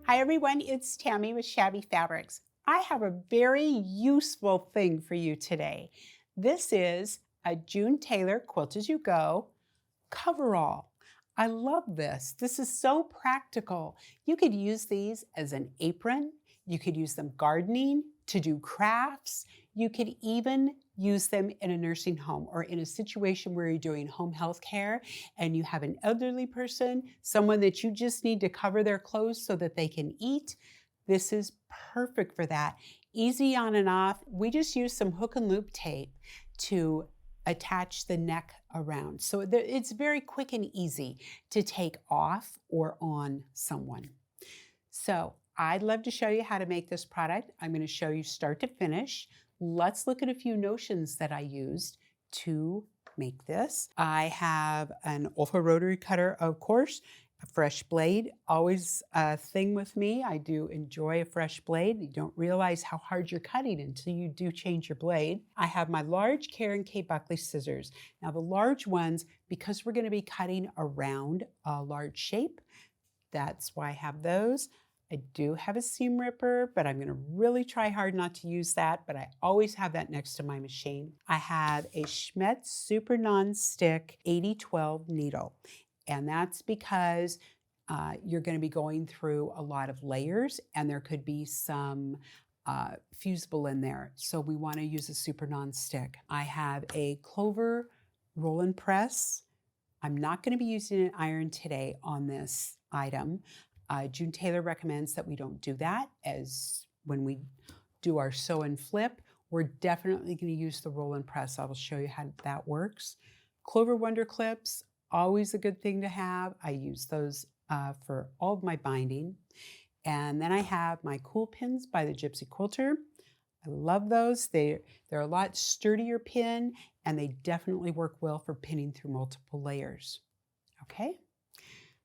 Hi everyone, it's Tammy with Shabby Fabrics. I have a very useful thing for you today. This is a June Taylor Quilt-as-you-go coverall. I love this. This is so practical. You could use these as an apron. You could use them gardening, to do crafts. You could even use them in a nursing home or in a situation where you're doing home health care and you have an elderly person, someone that you just need to cover their clothes so that they can eat. This is perfect for that. Easy on and off. We just use some hook and loop tape to attach the neck around. So it's very quick and easy to take off or on someone. So I'd love to show you how to make this product. I'm going to show you start to finish. Let's look at a few notions that I used to make this. I have an Olfa rotary cutter, of course, a fresh blade, always a thing with me. I do enjoy a fresh blade. You don't realize how hard you're cutting until you do change your blade. I have my large Karen K. Buckley scissors. Now the large ones, because we're going to be cutting around a large shape, that's why I have those. I do have a seam ripper, but I'm going to really try hard not to use that, but I always have that next to my machine. I have a Schmetz Super Non-Stick 8012 needle, and that's because you're going to be going through a lot of layers, and there could be some fusible in there, so we want to use a super non-stick. I have a Clover roll and press. I'm not going to be using an iron today on this item. June Taylor recommends that we don't do that, as when we do our sew and flip, we're definitely going to use the roll and press. I will show you how that works. Clover Wonder Clips, always a good thing to have. I use those for all of my binding. And then I have my Cool Pins by the Gypsy Quilter. I love those. They're a lot sturdier pin, and they definitely work well for pinning through multiple layers. Okay?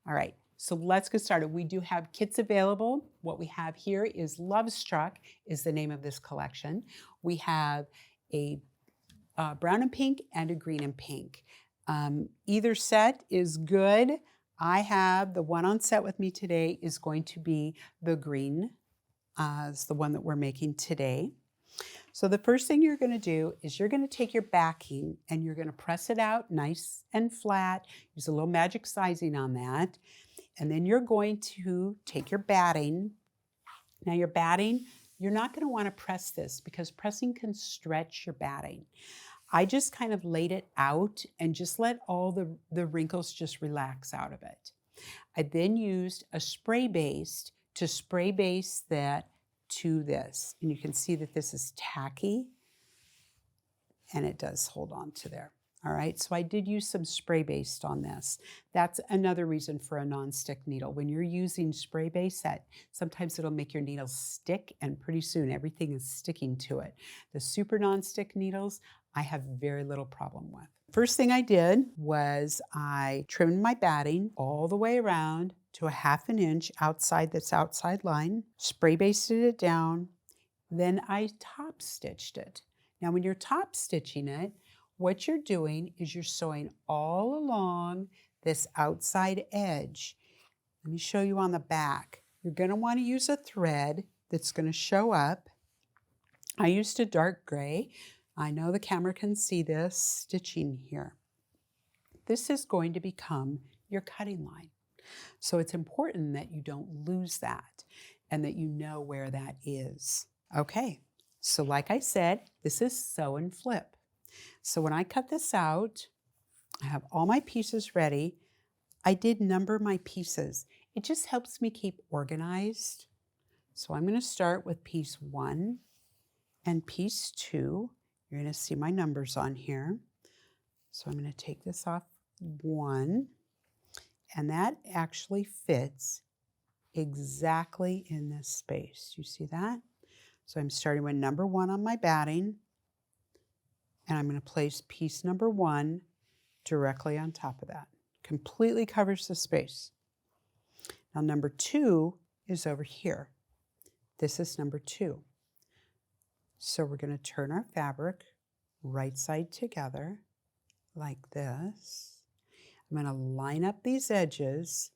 All right. So let's get started. We do have kits available. What we have here is Love Struck is the name of this collection. We have a brown and pink and a green and pink. Either set is good. I have the one on set with me today is going to be the green. It's the one that we're making today. So the first thing you're going to do is you're going to take your backing and you're going to press it out nice and flat. Use a little magic sizing on that. And then you're going to take your batting. Now your batting, you're not going to want to press this because pressing can stretch your batting. I just kind of laid it out and just let all the wrinkles just relax out of it. I then used a spray baste to spray baste that to this. And you can see that this is tacky and it does hold on to there. All right, so I did use some spray baste on this. That's another reason for a non-stick needle. When you're using spray baste, sometimes it'll make your needles stick, and pretty soon everything is sticking to it. The super non-stick needles, I have very little problem with. First thing I did was I trimmed my batting all the way around to a 1/2 inch outside this outside line, spray basted it down, then I top stitched it. Now when you're top stitching it, what you're doing is you're sewing all along this outside edge. Let me show you on the back. You're going to want to use a thread that's going to show up. I used a dark gray. I know the camera can see this stitching here. This is going to become your cutting line. So it's important that you don't lose that and that you know where that is. Okay, so like I said, this is sew and flip. So when I cut this out, I have all my pieces ready. I did number my pieces. It just helps me keep organized. So I'm going to start with piece 1 and piece 2. You're going to see my numbers on here. So I'm going to take this off 1, and that actually fits exactly in this space. You see that? So I'm starting with number 1 on my batting, and I'm going to place piece number 1 directly on top of that. Completely covers the space. Now number 2 is over here. This is number 2. So we're going to turn our fabric right side together like this. I'm going to line up these edges.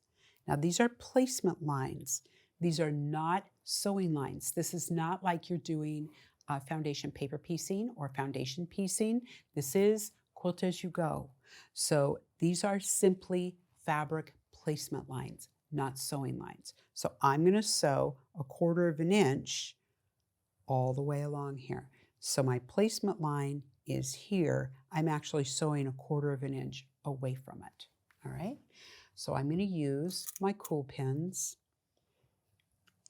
Now these are placement lines. These are not sewing lines. This is not like you're doing foundation paper piecing or foundation piecing. This is quilt-as-you-go. So these are simply fabric placement lines, not sewing lines. So I'm going to sew 1/4 of an inch all the way along here. So my placement line is here. I'm actually sewing 1/4 of an inch away from it. All right. So I'm going to use my cool pins,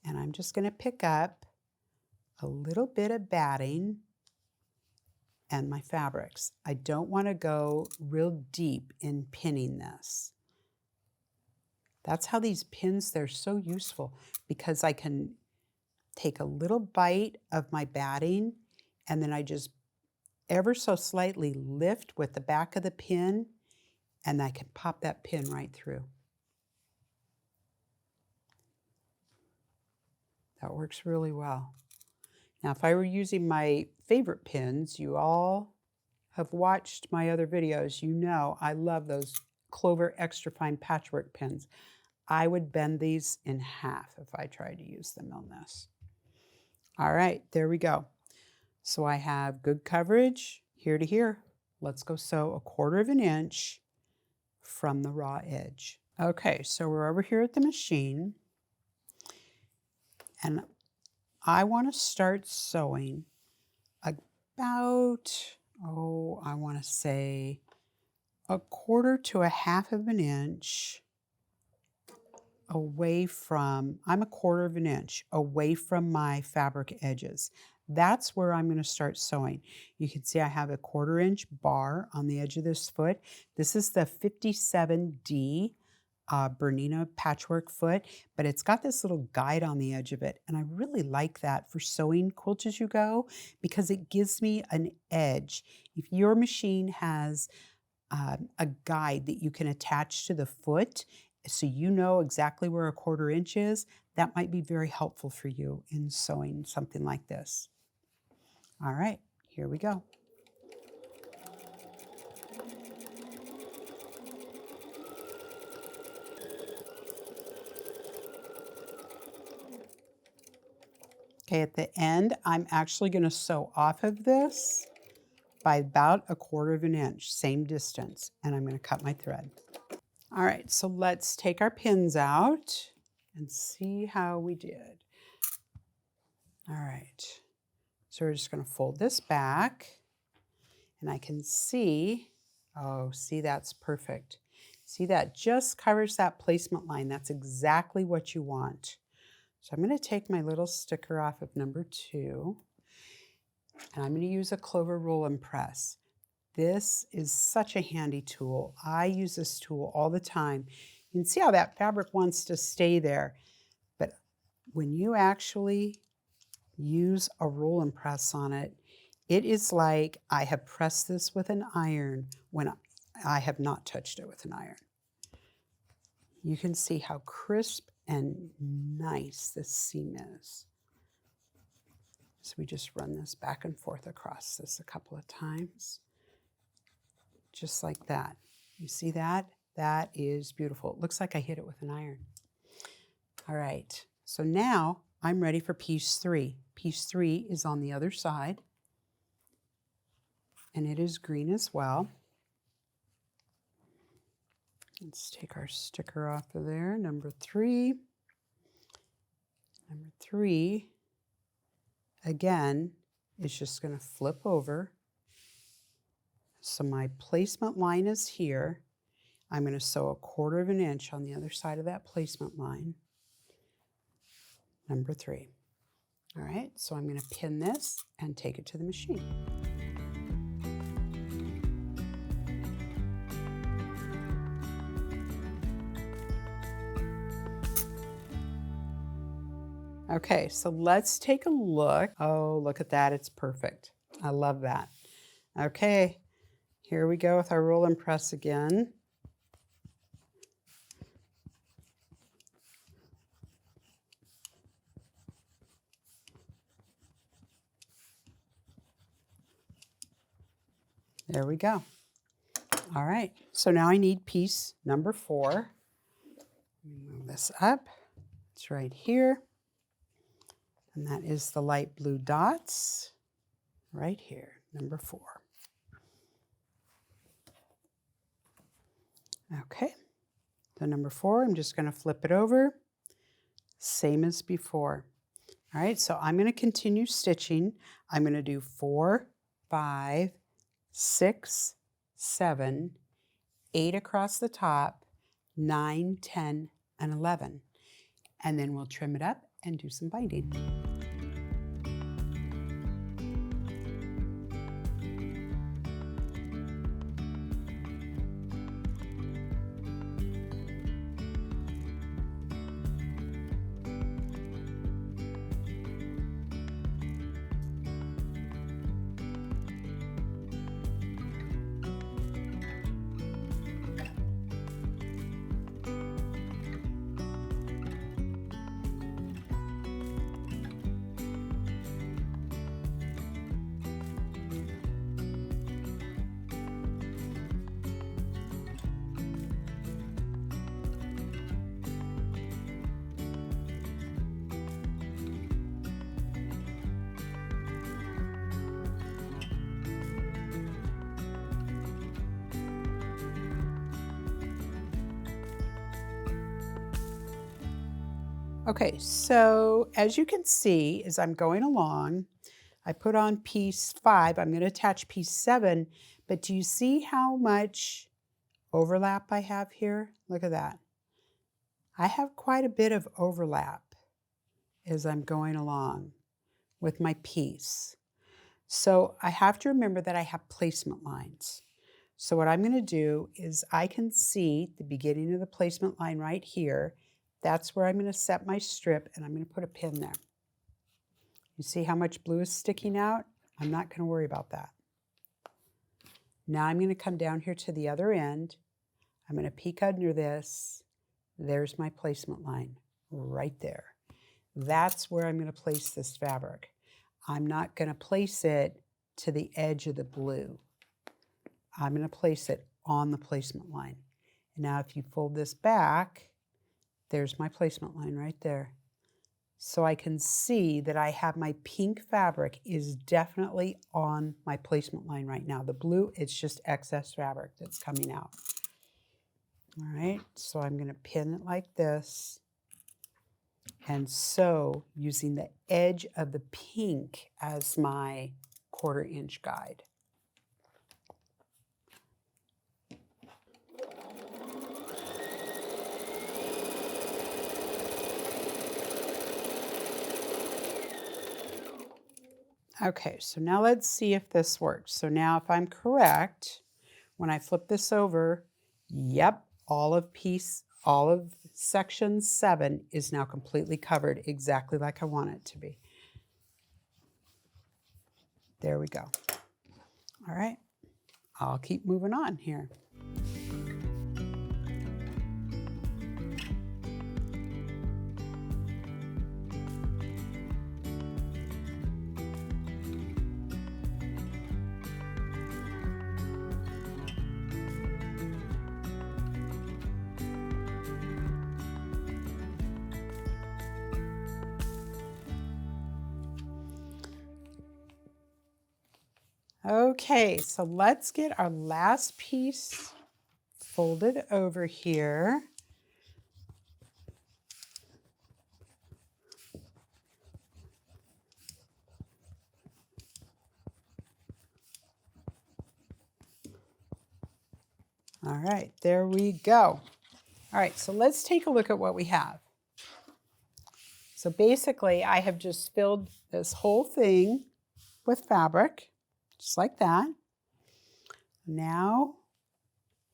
and I'm just going to pick up a little bit of batting and my fabrics. I don't want to go real deep in pinning this. That's how these pins, they're so useful, because I can take a little bite of my batting and then I just ever so slightly lift with the back of the pin, and I can pop that pin right through. That works really well. Now, if I were using my favorite pins, you all have watched my other videos, you know I love those Clover extra fine patchwork pins. I would bend these in half if I tried to use them on this. All right, there we go. So I have good coverage here to here. Let's go sew 1/4 of an inch from the raw edge. Okay, so we're over here at the machine, and I want to start sewing about, I want to say 1/4 to 1/2 of an inch away from, I'm 1/4 of an inch away from my fabric edges. That's where I'm going to start sewing. You can see I have a 1/4 inch bar on the edge of this foot. This is the 57D BERNINA patchwork foot, but it's got this little guide on the edge of it, and I really like that for sewing quilt-as-you-go because it gives me an edge. If your machine has a guide that you can attach to the foot so you know exactly where 1/4 inch is, that might be very helpful for you in sewing something like this. All right, here we go. Okay, at the end, I'm actually going to sew off of this by about 1/4 of an inch, same distance, and I'm going to cut my thread. All right, so let's take our pins out and see how we did. All right, so we're just going to fold this back, and I can see, oh, see, that's perfect. See, that just covers that placement line. That's exactly what you want. So I'm going to take my little sticker off of number 2, and I'm going to use a Clover roll and press. This is such a handy tool. I use this tool all the time. You can see how that fabric wants to stay there, but when you actually use a roll and press on it, it is like I have pressed this with an iron when I have not touched it with an iron. You can see how crisp and nice this seam is. So we just run this back and forth across this a couple of times. Just like that. You see that? That is beautiful. It looks like I hit it with an iron. All right, so now I'm ready for piece 3. Piece 3 is on the other side, and it is green as well. Let's take our sticker off of there, number 3. Number 3, again, is just going to flip over. So my placement line is here. I'm going to sew 1/4 of an inch on the other side of that placement line. Number 3. All right, so I'm going to pin this and take it to the machine. Okay, so let's take a look. Oh, look at that, it's perfect. I love that. Okay, here we go with our roll and press again. There we go. All right, so now I need piece number 4. Let me move this up It's right here. And that is the light blue dots right here, number 4. Okay, so number 4, I'm just going to flip it over, same as before. All right, so I'm going to continue stitching. I'm going to do 4, 5, 6, 7, 8 across the top, 9, 10, and 11. And then we'll trim it up and do some binding. Okay, so as you can see, as I'm going along, I put on piece 5. I'm going to attach piece 7, but do you see how much overlap I have here? Look at that. I have quite a bit of overlap as I'm going along with my piece. So I have to remember that I have placement lines. So what I'm going to do is I can see the beginning of the placement line right here. That's where I'm going to set my strip, and I'm going to put a pin there. You see how much blue is sticking out? I'm not going to worry about that. Now I'm going to come down here to the other end. I'm going to peek under this. There's my placement line right there. That's where I'm going to place this fabric. I'm not going to place it to the edge of the blue. I'm going to place it on the placement line. And now if you fold this back, there's my placement line right there. So I can see that I have my pink fabric is definitely on my placement line right now. The blue, it's just excess fabric that's coming out. All right, so I'm going to pin it like this and sew using the edge of the pink as my 1/4 inch guide. Okay, so now let's see if this works. So now if I'm correct, when I flip this over, yep, all of section 7 is now completely covered exactly like I want it to be. There we go. All right, I'll keep moving on here. Okay, so let's get our last piece folded over here. All right, there we go. All right, so let's take a look at what we have. So basically, I have just filled this whole thing with fabric, just like that. Now,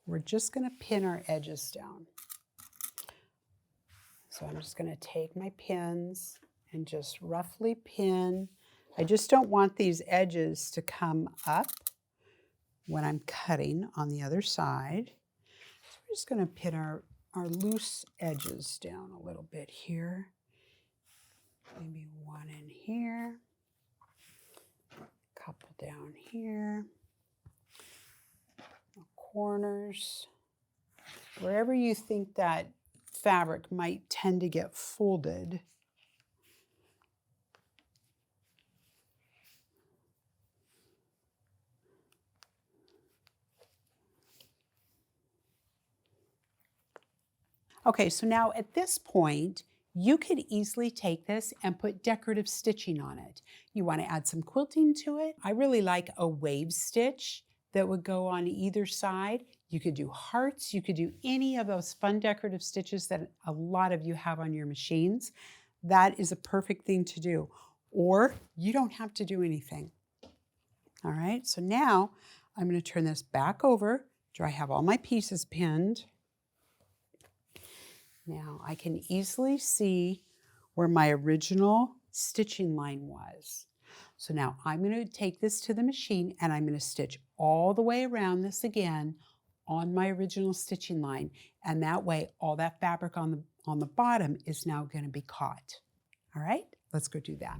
we're just going to pin our edges down. So I'm just going to take my pins and just roughly pin. I just don't want these edges to come up when I'm cutting on the other side. So we're just going to pin our loose edges down a little bit here. Maybe one in here, a couple down here, corners, wherever you think that fabric might tend to get folded. Okay, so now at this point, you could easily take this and put decorative stitching on it. You want to add some quilting to it. I really like a wave stitch that would go on either side. You could do hearts. You could do any of those fun decorative stitches that a lot of you have on your machines. That is a perfect thing to do. Or you don't have to do anything. All right, so now I'm going to turn this back over after I have all my pieces pinned. Now I can easily see where my original stitching line was. So now I'm going to take this to the machine and I'm going to stitch all the way around this again on my original stitching line. And that way all that fabric on the bottom is now going to be caught. All right, let's go do that.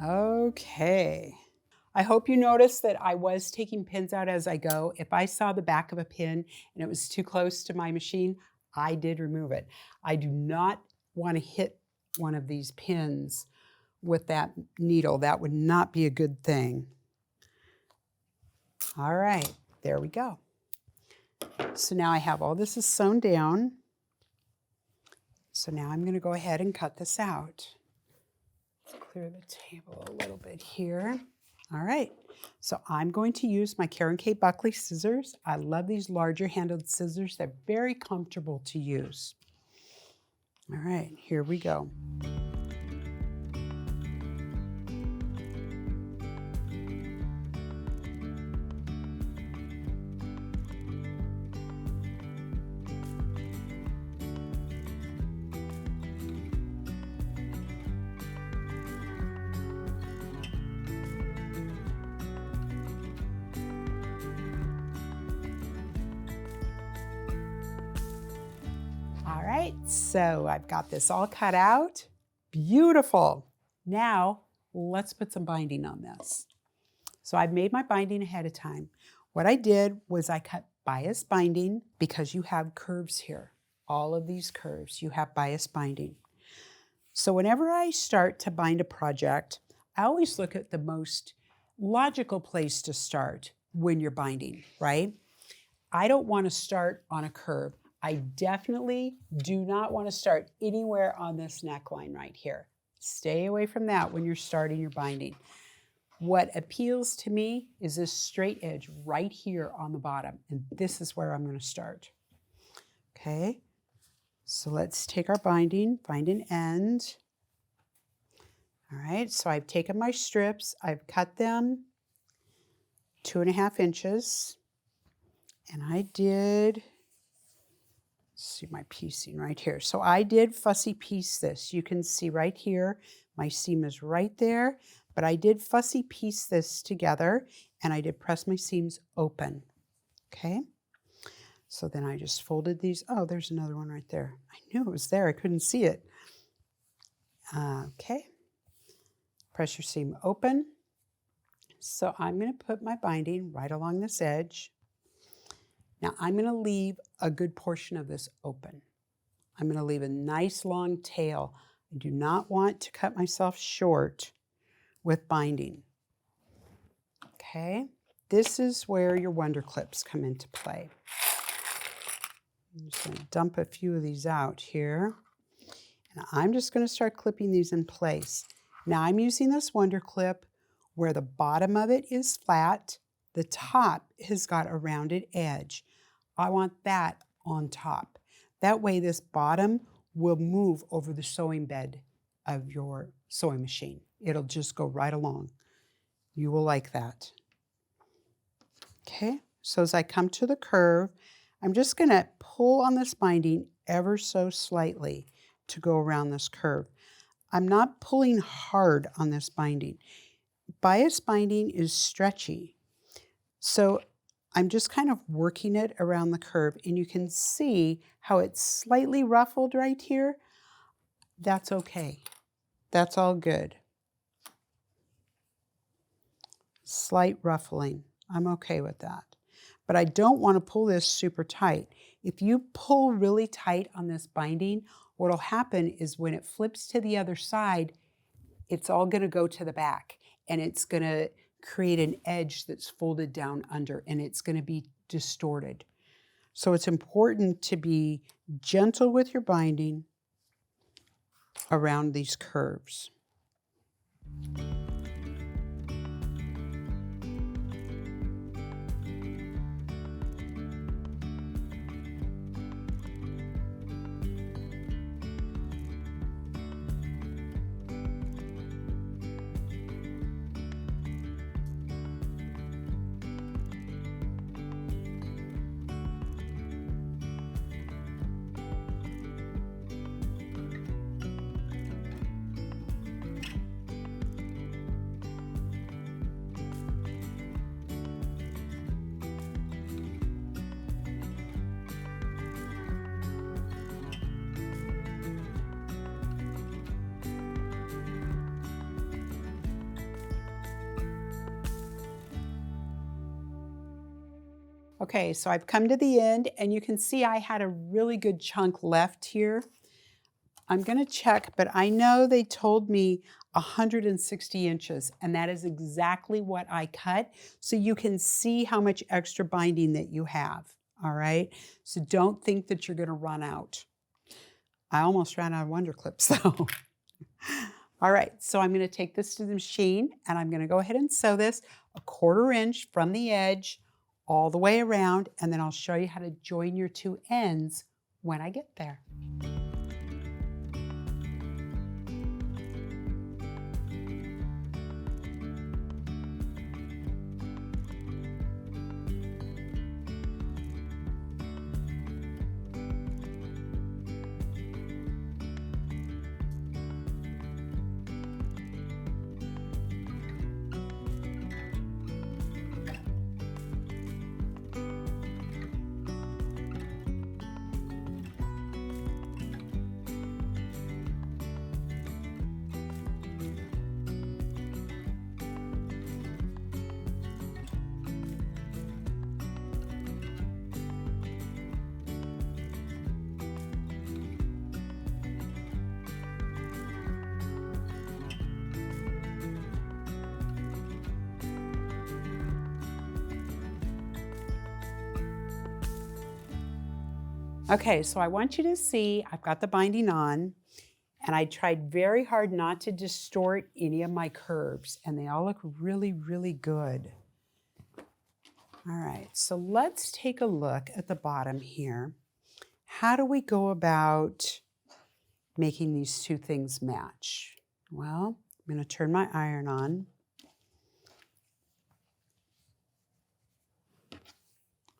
Okay. I hope you noticed that I was taking pins out as I go. If I saw the back of a pin and it was too close to my machine, I did remove it. I do not want to hit one of these pins with that needle. That would not be a good thing. All right, there we go. So now I have all this is sewn down. So now I'm going to go ahead and cut this out. Let's clear the table a little bit here. All right, so I'm going to use my Karen K. Buckley scissors. I love these larger handled scissors. They're very comfortable to use. All right, here we go. All right, so I've got this all cut out. Beautiful. Now, let's put some binding on this. So I've made my binding ahead of time. What I did was I cut bias binding because you have curves here. All of these curves, you have bias binding. So whenever I start to bind a project, I always look at the most logical place to start when you're binding, right? I don't want to start on a curve. I definitely do not want to start anywhere on this neckline right here. Stay away from that when you're starting your binding. What appeals to me is this straight edge right here on the bottom, and this is where I'm going to start. Okay, so let's take our binding, find an end. All right, so I've taken my strips, I've cut them 2.5 inches, and I did, see my piecing right here. So I did fussy piece this. You can see right here, my seam is right there, but I did fussy piece this together and I did press my seams open. Okay, so then I just folded these. Oh, there's another one right there. I knew it was there, I couldn't see it. Okay, press your seam open. So I'm going to put my binding right along this edge. Now I'm going to leave a good portion of this open. I'm going to leave a nice long tail. I do not want to cut myself short with binding. Okay, this is where your wonder clips come into play. I'm just going to dump a few of these out here. And I'm just going to start clipping these in place. Now I'm using this wonder clip where the bottom of it is flat, the top has got a rounded edge. I want that on top. That way this bottom will move over the sewing bed of your sewing machine. It'll just go right along. You will like that. Okay, so as I come to the curve, I'm just going to pull on this binding ever so slightly to go around this curve. I'm not pulling hard on this binding. Bias binding is stretchy, so I'm just kind of working it around the curve, and you can see how it's slightly ruffled right here. That's okay. That's all good. Slight ruffling. I'm okay with that. But I don't want to pull this super tight. If you pull really tight on this binding, what will happen is when it flips to the other side, it's all going to go to the back, and it's going to create an edge that's folded down under, and it's going to be distorted. So it's important to be gentle with your binding around these curves. Okay, so I've come to the end, and you can see I had a really good chunk left here. I'm going to check, but I know they told me 160 inches, and that is exactly what I cut. So you can see how much extra binding that you have, all right? So don't think that you're going to run out. I almost ran out of Wonder Clips, though. All right, so I'm going to take this to the machine, and I'm going to go ahead and sew this 1/4 inch from the edge all the way around, and then I'll show you how to join your two ends when I get there. Okay, so I want you to see I've got the binding on, and I tried very hard not to distort any of my curves, and they all look really, really good. All right, so let's take a look at the bottom here. How do we go about making these two things match? Well, I'm going to turn my iron on.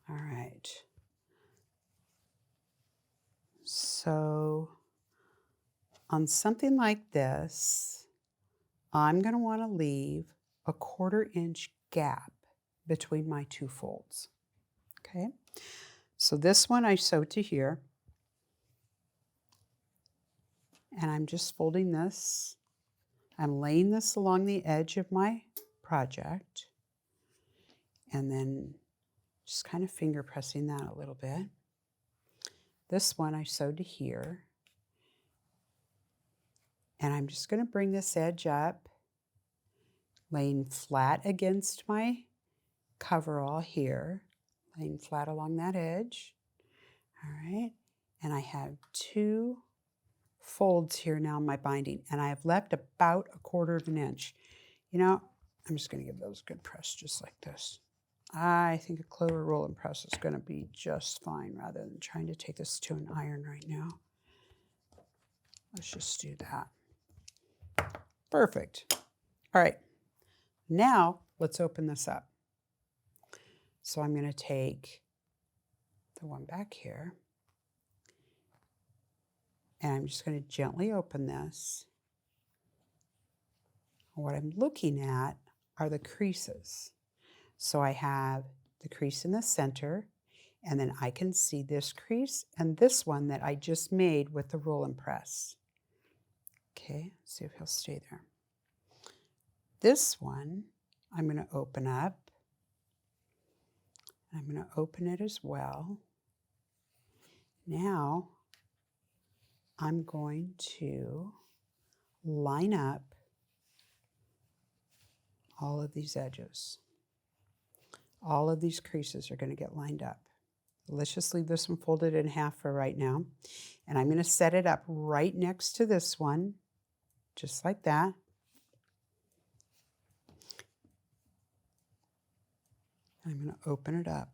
All right. So on something like this, I'm going to want to leave 1/4 inch gap between my two folds. Okay, so this one I sew to here, and I'm just folding this. I'm laying this along the edge of my project, and then just kind of finger pressing that a little bit. This one I sewed to here, and I'm just going to bring this edge up, laying flat against my coverall here, laying flat along that edge. All right, and I have 2 folds here now in my binding, and I have left about 1/4 inch. You know, I'm just going to give those a good press just like this. I think a clover roll and press is going to be just fine rather than trying to take this to an iron right now. Let's just do that. Perfect. All right, now let's open this up. So I'm going to take the one back here. And I'm just going to gently open this. What I'm looking at are the creases. So I have the crease in the center, and then I can see this crease and this one that I just made with the roll and press. Okay, see if he'll stay there. This one I'm going to open up. I'm going to open it as well. Now I'm going to line up all of these edges. All of these creases are going to get lined up. Let's just leave this one folded in half for right now. And I'm going to set it up right next to this one, just like that. I'm going to open it up.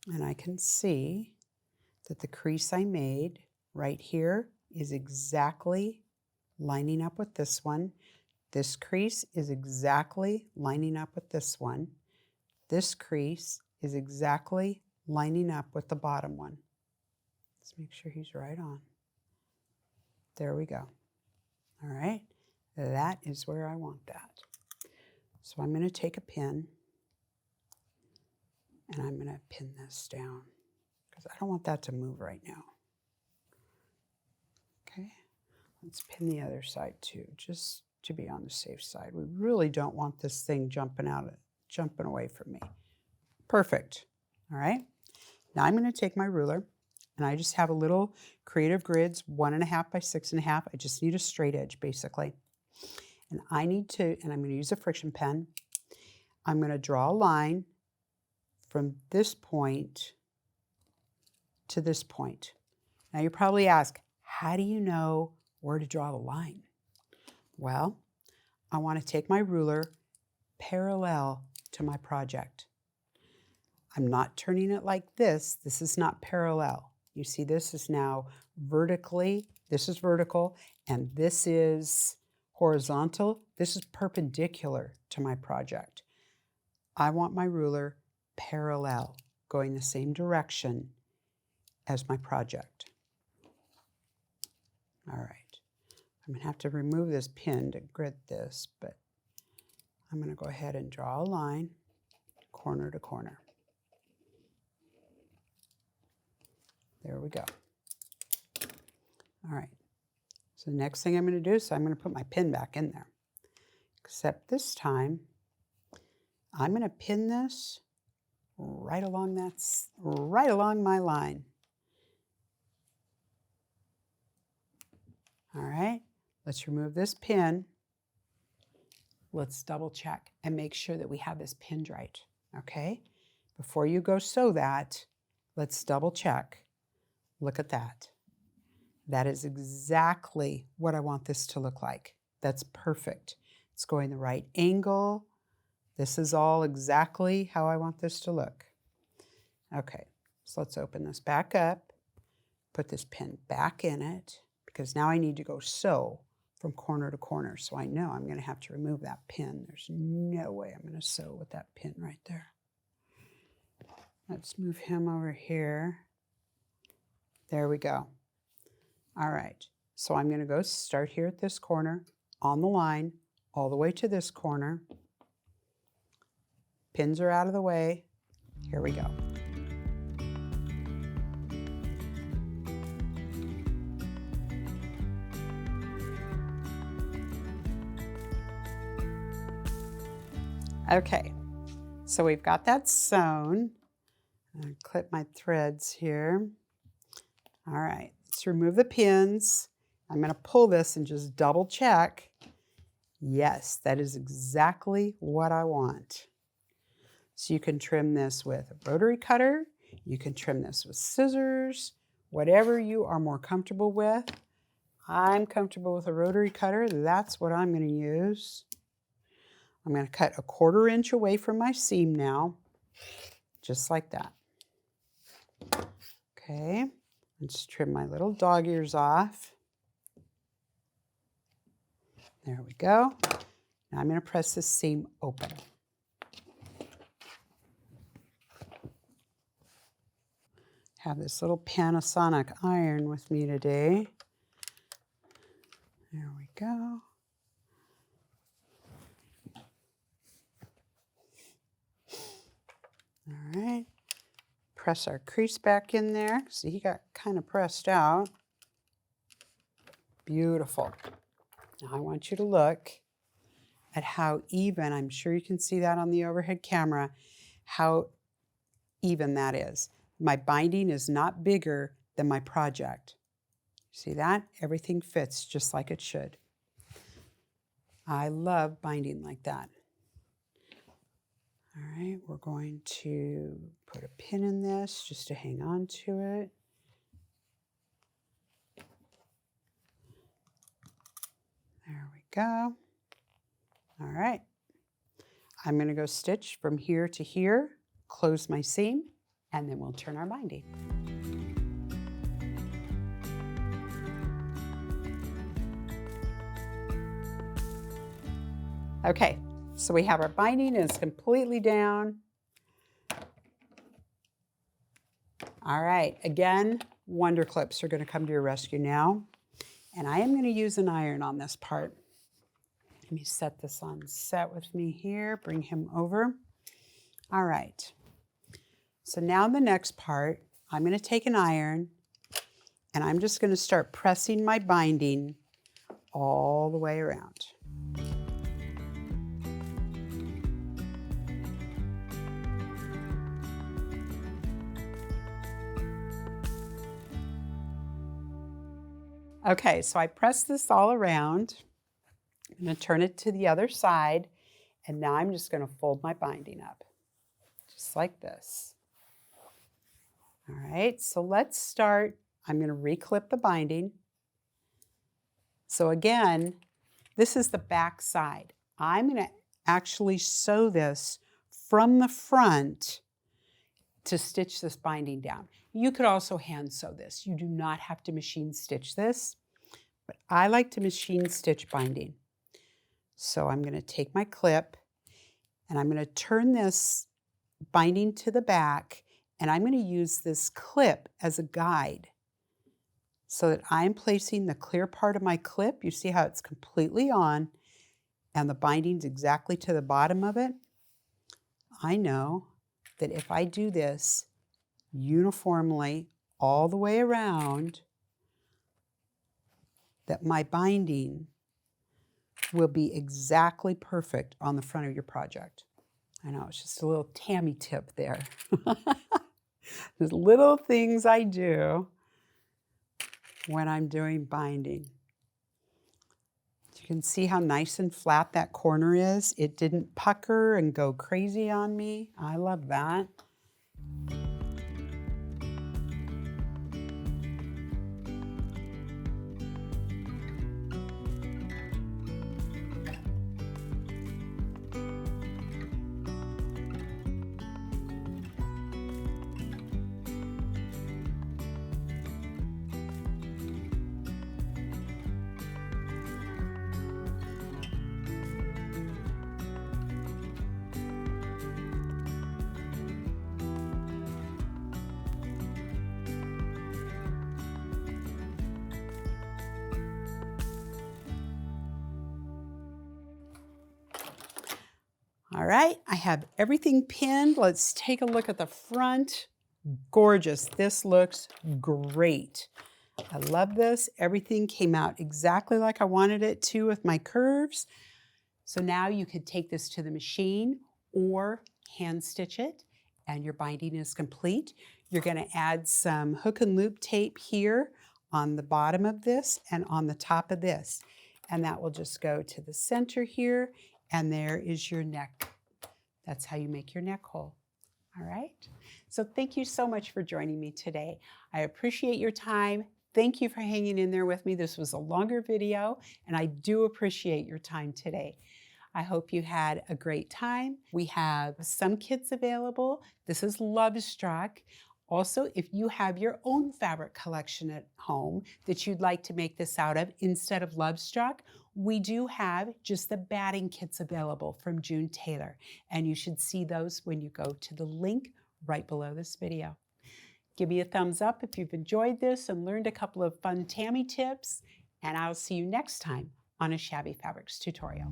And I can see that the crease I made right here is exactly lining up with this one. This crease is exactly lining up with this one. This crease is exactly lining up with the bottom one. Let's make sure he's right on. There we go. All right, that is where I want that. So I'm going to take a pin and I'm going to pin this down because I don't want that to move right now. Okay, let's pin the other side too, just to be on the safe side. We really don't want this thing jumping away from me. Perfect. All right. Now I'm going to take my ruler, and I just have a little Creative Grids 1.5 by 6.5. I just need a straight edge basically. And I'm going to use a friction pen. I'm going to draw a line from this point to this point. Now you probably ask, how do you know where to draw the line? Well, I want to take my ruler parallel to my project. I'm not turning it like this. This is not parallel. You see, this is now vertically, this is vertical, and this is horizontal. This is perpendicular to my project. I want my ruler parallel, going the same direction as my project. All right. I'm going to have to remove this pin to grid this, but I'm going to go ahead and draw a line corner to corner. There we go. All right. So the next thing I'm going to do is I'm going to put my pin back in there. Except this time, I'm going to pin this right along my line. All right. Let's remove this pin. Let's double check and make sure that we have this pinned right, okay? Before you go sew that, let's double check. Look at that. That is exactly what I want this to look like. That's perfect. It's going the right angle. This is all exactly how I want this to look. Okay, so let's open this back up, put this pin back in it, because now I need to go sew from corner to corner, so I know I'm going to have to remove that pin. There's no way I'm going to sew with that pin right there. Let's move him over here. There we go. All right, so I'm going to go start here at this corner, on the line, all the way to this corner. Pins are out of the way. Here we go. Okay, so we've got that sewn. I'm going to clip my threads here. All right, let's remove the pins. I'm going to pull this and just double check. Yes, that is exactly what I want. So you can trim this with a rotary cutter. You can trim this with scissors, whatever you are more comfortable with. I'm comfortable with a rotary cutter. That's what I'm going to use. I'm going to cut 1/4 inch away from my seam now, just like that. Okay, let's trim my little dog ears off. There we go. Now I'm going to press this seam open. Have this little Panasonic iron with me today. There we go. All right. Press our crease back in there. See, he got kind of pressed out. Beautiful. Now I want you to look at how even, I'm sure you can see that on the overhead camera, how even that is. My binding is not bigger than my project. See that? Everything fits just like it should. I love binding like that. All right, we're going to put a pin in this just to hang on to it. There we go. All right. I'm going to go stitch from here to here, close my seam, and then we'll turn our binding. Okay, so we have our binding is completely down. All right, again, Wonder Clips are going to come to your rescue now. And I am going to use an iron on this part. Let me set this on set with me here, bring him over. All right, so now the next part, I'm going to take an iron and I'm just going to start pressing my binding all the way around. Okay, so I press this all around. I'm going to turn it to the other side, and now I'm just going to fold my binding up, just like this. All right, so let's start. I'm going to reclip the binding. So again, this is the back side. I'm going to actually sew this from the front to stitch this binding down. You could also hand sew this. You do not have to machine stitch this, but I like to machine stitch binding. So I'm going to take my clip and I'm going to turn this binding to the back, and I'm going to use this clip as a guide so that I'm placing the clear part of my clip. You see how it's completely on and the binding's exactly to the bottom of it? I know that if I do this uniformly all the way around, that my binding will be exactly perfect on the front of your project. I know, it's just a little Tammy tip there. There's little things I do when I'm doing binding. You can see how nice and flat that corner is. It didn't pucker and go crazy on me. I love that. All right, I have everything pinned. Let's take a look at the front. Gorgeous. This looks great. I love this. Everything came out exactly like I wanted it to with my curves. So now you could take this to the machine or hand stitch it, and your binding is complete. You're going to add some hook and loop tape here on the bottom of this and on the top of this. And that will just go to the center here, and there is your neck. That's how you make your neck hole. All right? So thank you so much for joining me today. I appreciate your time. Thank you for hanging in there with me. This was a longer video, and I do appreciate your time today. I hope you had a great time. We have some kits available. This is Love Struck. Also, if you have your own fabric collection at home that you'd like to make this out of instead of Love Struck, we do have just the batting kits available from June Taylor, and you should see those when you go to the link right below this video. Give me a thumbs up if you've enjoyed this and learned a couple of fun Tammy tips, and I'll see you next time on a Shabby Fabrics tutorial.